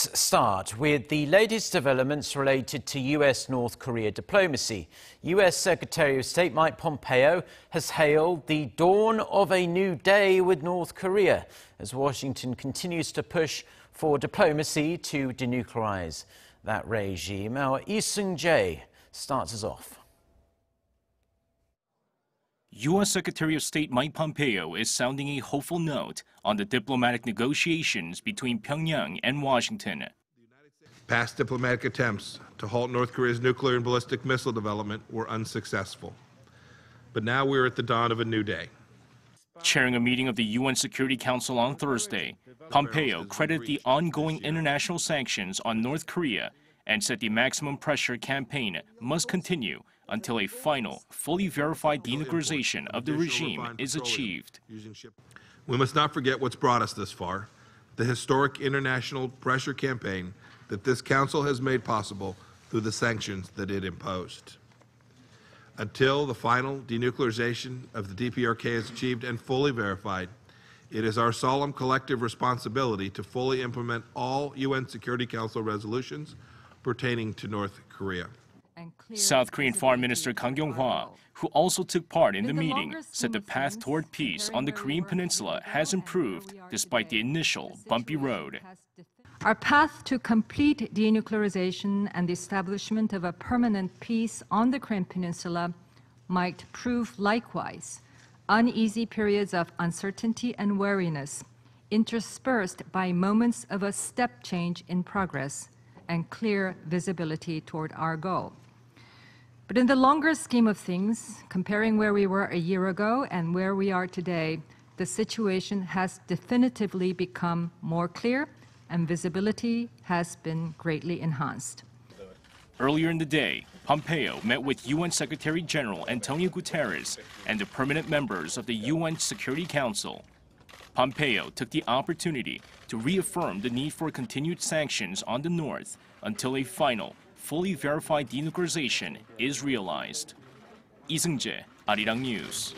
Let's start with the latest developments related to U.S. North Korea diplomacy. U.S. Secretary of State Mike Pompeo has hailed the dawn of a new day with North Korea as Washington continues to push for diplomacy to denuclearize that regime. Our Seung-jae starts us off. U.S. Secretary of State Mike Pompeo is sounding a hopeful note on the diplomatic negotiations between Pyeongyang and Washington. Past diplomatic attempts to halt North Korea's nuclear and ballistic missile development were unsuccessful. But now we're at the dawn of a new day. Chairing a meeting of the UN Security Council on Thursday, Pompeo credited the ongoing international sanctions on North Korea and said the maximum pressure campaign must continue until a final, fully verified denuclearization of the regime is achieved. We must not forget what's brought us this far, the historic international pressure campaign that this Council has made possible through the sanctions that it imposed. Until the final denuclearization of the DPRK is achieved and fully verified, it is our solemn collective responsibility to fully implement all UN Security Council resolutions pertaining to North Korea. South Korean Foreign Minister Kang Kyung-hwa, who also took part in the meeting, said the path toward peace on the Korean peninsula has improved despite the initial bumpy road. Our path to complete denuclearization and the establishment of a permanent peace on the Korean peninsula might prove likewise uneasy periods of uncertainty and wariness, interspersed by moments of a step change in progress and clear visibility toward our goal. But in the longer scheme of things, comparing where we were a year ago and where we are today, the situation has definitively become more clear and visibility has been greatly enhanced. Earlier in the day, Pompeo met with UN Secretary General Antonio Guterres and the permanent members of the UN Security Council. Pompeo took the opportunity to reaffirm the need for continued sanctions on the North until a final, fully verified denuclearization is realized. Seung-jae, Arirang News.